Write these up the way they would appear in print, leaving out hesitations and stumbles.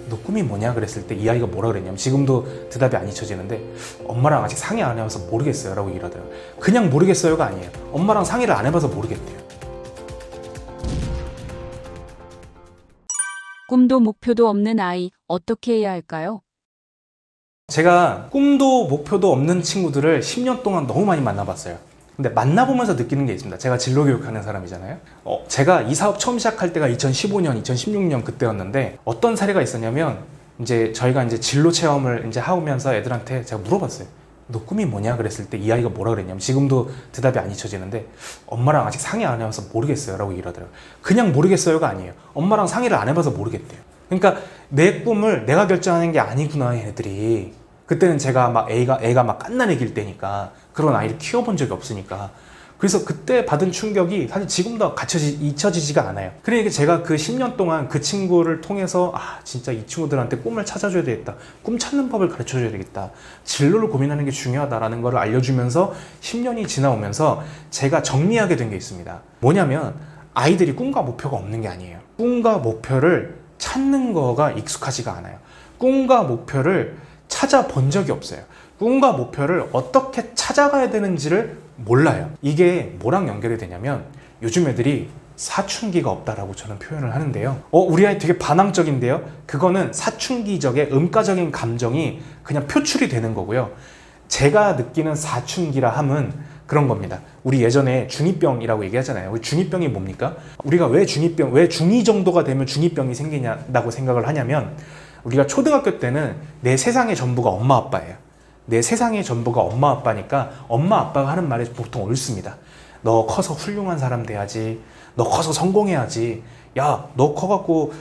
너 꿈이 뭐냐 그랬을 때 이 아이가 뭐라 그랬냐면, 지금도 대답이 안 잊혀지는데, 엄마랑 아직 상의 안 해봐서 모르겠어요 라고 얘기를 하더라고요. 그냥 모르겠어요가 아니에요. 엄마랑 상의를 안 해봐서 모르겠대요. 꿈도 목표도 없는 아이, 어떻게 해야 할까요? 제가 꿈도 목표도 없는 친구들을 10년 동안 너무 많이 만나봤어요. 근데 만나보면서 느끼는 게 있습니다. 제가 진로교육하는 사람이잖아요. 제가 이 사업 처음 시작할 때가 2015년, 2016년 그때였는데, 어떤 사례가 있었냐면, 이제 저희가 이제 진로 체험을 이제 하면서 애들한테 제가 물어봤어요. 너 꿈이 뭐냐 그랬을 때 이 아이가 뭐라 그랬냐면, 지금도 대답이 안 잊혀지는데, 엄마랑 아직 상의 안 해봐서 모르겠어요 라고 얘기를 하더라고요. 그냥 모르겠어요가 아니에요. 엄마랑 상의를 안 해봐서 모르겠대요. 그러니까 내 꿈을 내가 결정하는 게 아니구나 얘네들이. 그때는 제가 막 애가 막 갓난 애기일 때니까, 그런 아이를 키워본 적이 없으니까. 그래서 그때 받은 충격이 사실 지금도 잊혀지지가 않아요. 그러니까 제가 그 10년 동안 그 친구를 통해서, 진짜 이 친구들한테 꿈을 찾아줘야 되겠다, 꿈 찾는 법을 가르쳐줘야 되겠다, 진로를 고민하는 게 중요하다라는 걸 알려주면서 10년이 지나오면서 제가 정리하게 된 게 있습니다. 뭐냐면, 아이들이 꿈과 목표가 없는 게 아니에요. 꿈과 목표를 찾는 거가 익숙하지가 않아요. 꿈과 목표를 찾아본 적이 없어요. 꿈과 목표를 어떻게 찾아가야 되는지를 몰라요. 이게 뭐랑 연결이 되냐면, 요즘 애들이 사춘기가 없다라고 저는 표현을 하는데요. 우리 아이 되게 반항적인데요. 그거는 사춘기적의 음가적인 감정이 그냥 표출이 되는 거고요. 제가 느끼는 사춘기라 함은 그런 겁니다. 우리 예전에 중2병이라고 얘기하잖아요. 우리 중2병이 뭡니까? 우리가 왜 중2 정도가 되면 중2병이 생기냐고 생각을 하냐면, 우리가 초등학교 때는 내 세상의 전부가 엄마 아빠예요. 내 세상의 전부가 엄마 아빠니까 엄마 아빠가 하는 말이 보통 옳습니다. 너 커서 훌륭한 사람 돼야지. 너 커서 성공해야지. 야, 너 커갖고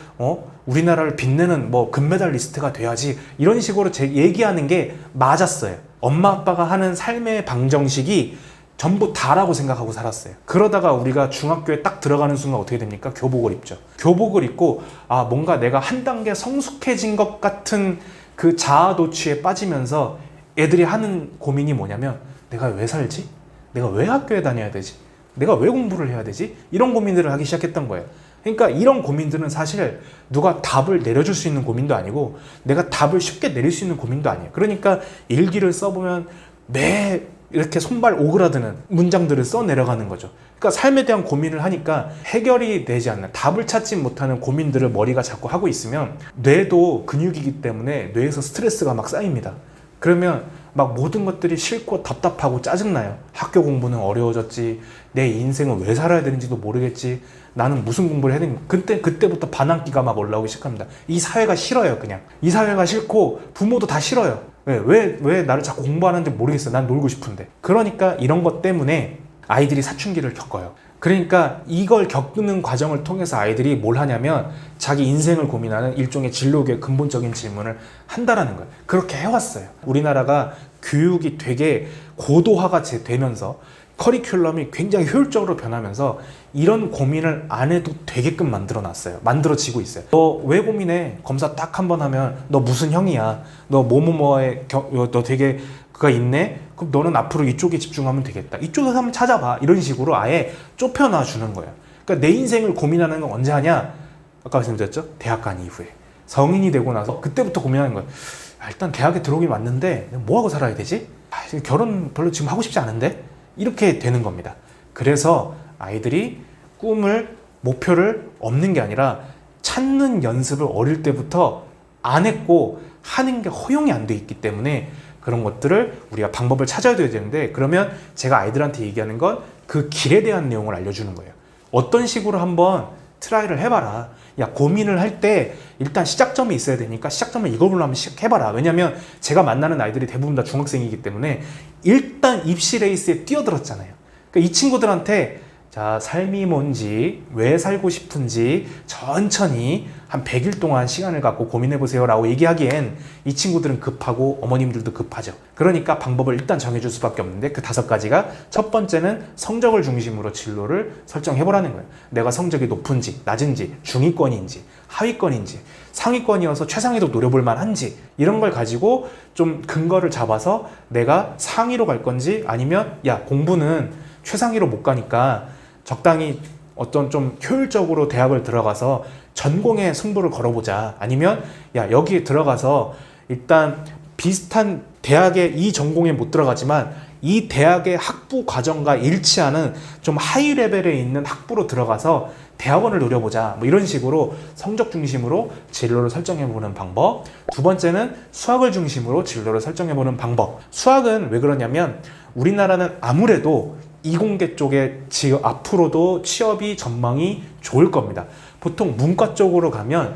우리나라를 빛내는 뭐 금메달리스트가 돼야지. 이런 식으로 얘기하는 게 맞았어요. 엄마 아빠가 하는 삶의 방정식이 전부 다라고 생각하고 살았어요. 그러다가 우리가 중학교에 딱 들어가는 순간 어떻게 됩니까? 교복을 입죠. 교복을 입고 뭔가 내가 한 단계 성숙해진 것 같은 그 자아도취에 빠지면서 애들이 하는 고민이 뭐냐면, 내가 왜 살지? 내가 왜 학교에 다녀야 되지? 내가 왜 공부를 해야 되지? 이런 고민들을 하기 시작했던 거예요. 그러니까 이런 고민들은 사실 누가 답을 내려줄 수 있는 고민도 아니고, 내가 답을 쉽게 내릴 수 있는 고민도 아니에요. 그러니까 일기를 써보면 매 이렇게 손발 오그라드는 문장들을 써 내려가는 거죠. 그러니까 삶에 대한 고민을 하니까 해결이 되지 않는, 답을 찾지 못하는 고민들을 머리가 자꾸 하고 있으면, 뇌도 근육이기 때문에 뇌에서 스트레스가 막 쌓입니다. 그러면 막 모든 것들이 싫고 답답하고 짜증나요. 학교 공부는 어려워졌지, 내 인생은 왜 살아야 되는지도 모르겠지, 나는 무슨 공부를 해야 되는지, 그때부터 반항기가 막 올라오기 시작합니다. 이 사회가 싫어요. 그냥 이 사회가 싫고 부모도 다 싫어요. 왜 나를 자꾸 공부하는지 모르겠어. 난 놀고 싶은데. 그러니까 이런 것 때문에 아이들이 사춘기를 겪어요. 그러니까 이걸 겪는 과정을 통해서 아이들이 뭘 하냐면, 자기 인생을 고민하는 일종의 진로교의 근본적인 질문을 한다라는 거예요. 그렇게 해왔어요. 우리나라가 교육이 되게 고도화가 되면서 커리큘럼이 굉장히 효율적으로 변하면서 이런 고민을 안 해도 되게끔 만들어지고 있어요. 너 왜 고민해? 검사 딱 한 번 하면 너 무슨 형이야? 너 뭐뭐뭐에 너 되게 그가 있네? 그럼 너는 앞으로 이쪽에 집중하면 되겠다. 이쪽에서 한번 찾아봐. 이런 식으로 아예 좁혀놔 주는 거예요. 그러니까 내 인생을 고민하는 건 언제 하냐? 아까 말씀드렸죠? 대학 간 이후에. 성인이 되고 나서 그때부터 고민하는 거예요. 일단 대학에 들어오긴 왔는데 뭐 하고 살아야 되지? 결혼 별로 지금 하고 싶지 않은데? 이렇게 되는 겁니다. 그래서 아이들이 꿈을, 목표를 없는 게 아니라 찾는 연습을 어릴 때부터 안 했고 하는 게 허용이 안 돼 있기 때문에 그런 것들을 우리가 방법을 찾아야 되는데, 그러면 제가 아이들한테 얘기하는 건 그 길에 대한 내용을 알려주는 거예요. 어떤 식으로 한번 트라이를 해봐라. 야, 고민을 할 때 일단 시작점이 있어야 되니까 시작점을 이걸로 한번 시작해봐라. 왜냐면 제가 만나는 아이들이 대부분 다 중학생이기 때문에 일단 입시 레이스에 뛰어들었잖아요. 그러니까 이 친구들한테 자, 삶이 뭔지, 왜 살고 싶은지 천천히 한 100일 동안 시간을 갖고 고민해보세요 라고 얘기하기엔 이 친구들은 급하고 어머님들도 급하죠. 그러니까 방법을 일단 정해줄 수밖에 없는데, 그 5가지가, 첫 번째는 성적을 중심으로 진로를 설정해보라는 거예요. 내가 성적이 높은지, 낮은지, 중위권인지, 하위권인지, 상위권이어서 최상위도 노려볼 만한지, 이런 걸 가지고 좀 근거를 잡아서 내가 상위로 갈 건지, 아니면 야, 공부는 최상위로 못 가니까 적당히 어떤 좀 효율적으로 대학을 들어가서 전공에 승부를 걸어보자. 아니면 야, 여기에 들어가서 일단 비슷한 대학에 이 전공에 못 들어가지만 이 대학의 학부 과정과 일치하는 좀 하이 레벨에 있는 학부로 들어가서 대학원을 노려보자. 뭐 이런 식으로 성적 중심으로 진로를 설정해보는 방법. 두 번째는 수학을 중심으로 진로를 설정해보는 방법. 수학은 왜 그러냐면 우리나라는 아무래도 이공계 쪽에 앞으로도 취업이 전망이 좋을 겁니다. 보통 문과 쪽으로 가면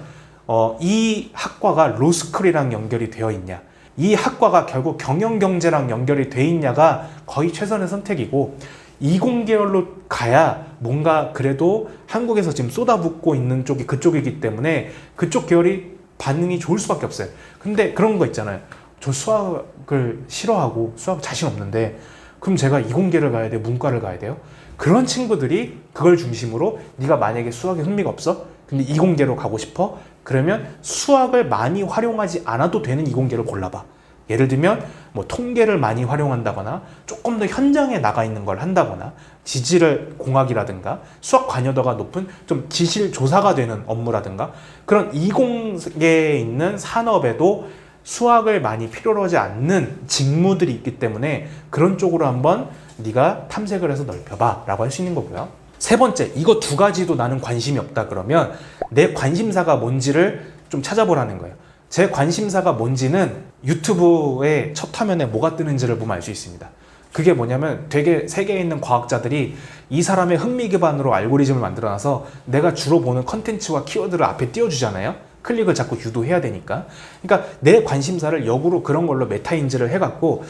이 학과가 로스쿨이랑 연결이 되어 있냐, 이 학과가 결국 경영경제랑 연결이 돼 있냐가 거의 최선의 선택이고, 이공계열로 가야 뭔가 그래도 한국에서 지금 쏟아붓고 있는 쪽이 그쪽이기 때문에 그쪽 계열이 반응이 좋을 수밖에 없어요. 근데 그런 거 있잖아요. 저 수학을 싫어하고 수학 자신 없는데 그럼 제가 이공계를 가야 돼요? 문과를 가야 돼요? 그런 친구들이 그걸 중심으로 네가 만약에 수학에 흥미가 없어? 근데 이공계로 가고 싶어? 그러면 수학을 많이 활용하지 않아도 되는 이공계를 골라봐. 예를 들면 뭐 통계를 많이 활용한다거나 조금 더 현장에 나가 있는 걸 한다거나 지질 공학이라든가 수학 관여도가 높은 좀 지질 조사가 되는 업무라든가 그런 이공계에 있는 산업에도 수학을 많이 필요로 하지 않는 직무들이 있기 때문에 그런 쪽으로 한번 네가 탐색을 해서 넓혀봐 라고 할 수 있는 거고요. 세 번째, 이거 두 가지도 나는 관심이 없다 그러면 내 관심사가 뭔지를 좀 찾아보라는 거예요. 제 관심사가 뭔지는 유튜브의 첫 화면에 뭐가 뜨는지를 보면 알 수 있습니다. 그게 뭐냐면 되게 세계에 있는 과학자들이 이 사람의 흥미 기반으로 알고리즘을 만들어놔서 내가 주로 보는 컨텐츠와 키워드를 앞에 띄워주잖아요. 클릭을 자꾸 유도해야 되니까. 그러니까 내 관심사를 역으로 그런 걸로 메타인지를 해갖고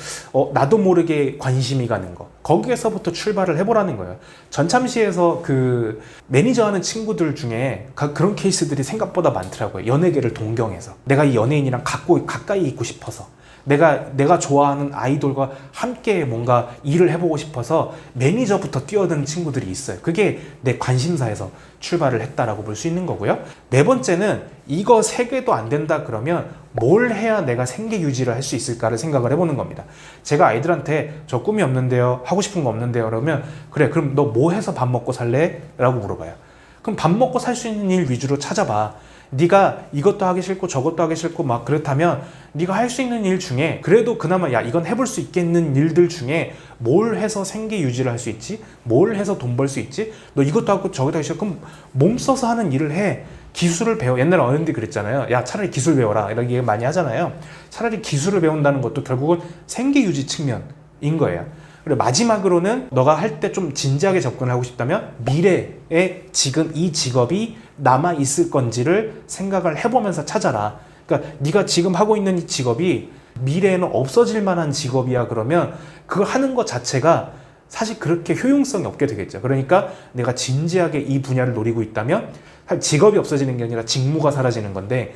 나도 모르게 관심이 가는 거, 거기에서부터 출발을 해보라는 거예요. 전참시에서 그 매니저 하는 친구들 중에 그런 케이스들이 생각보다 많더라고요. 연예계를 동경해서 내가 이 연예인이랑 가까이 있고 싶어서 내가 좋아하는 아이돌과 함께 뭔가 일을 해보고 싶어서 매니저부터 뛰어드는 친구들이 있어요. 그게 내 관심사에서 출발을 했다라고 볼 수 있는 거고요. 네 번째는 이거 세 개도 안 된다 그러면 뭘 해야 내가 생계 유지를 할 수 있을까를 생각을 해보는 겁니다. 제가 아이들한테 저 꿈이 없는데요, 하고 싶은 거 없는데요 그러면 그래, 그럼 너 뭐 해서 밥 먹고 살래? 라고 물어봐요. 그럼 밥 먹고 살 수 있는 일 위주로 찾아봐. 네가 이것도 하기 싫고 저것도 하기 싫고 막 그렇다면 네가 할 수 있는 일 중에 그래도 그나마 야 이건 해볼 수 있겠는 일들 중에 뭘 해서 생계 유지를 할 수 있지? 뭘 해서 돈 벌 수 있지? 너 이것도 하고 저것도 하기 싫어? 그럼 몸 써서 하는 일을 해. 기술을 배워. 옛날에 어른들이 그랬잖아요. 야 차라리 기술 배워라 이런 얘기 많이 하잖아요. 차라리 기술을 배운다는 것도 결국은 생계 유지 측면인 거예요. 그리고 마지막으로는 너가 할 때 좀 진지하게 접근을 하고 싶다면 미래에 지금 이 직업이 남아 있을 건지를 생각을 해보면서 찾아라. 그러니까 네가 지금 하고 있는 이 직업이 미래에는 없어질 만한 직업이야 그러면 그걸 하는 것 자체가 사실 그렇게 효용성이 없게 되겠죠. 그러니까 내가 진지하게 이 분야를 노리고 있다면 직업이 없어지는 게 아니라 직무가 사라지는 건데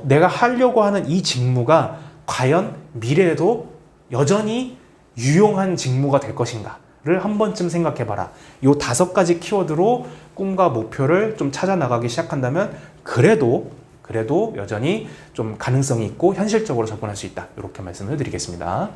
내가 하려고 하는 이 직무가 과연 미래에도 여전히 유용한 직무가 될 것인가를 한 번쯤 생각해봐라. 이 5가지 키워드로 꿈과 목표를 좀 찾아 나가기 시작한다면 그래도 여전히 좀 가능성이 있고 현실적으로 접근할 수 있다. 이렇게 말씀을 드리겠습니다.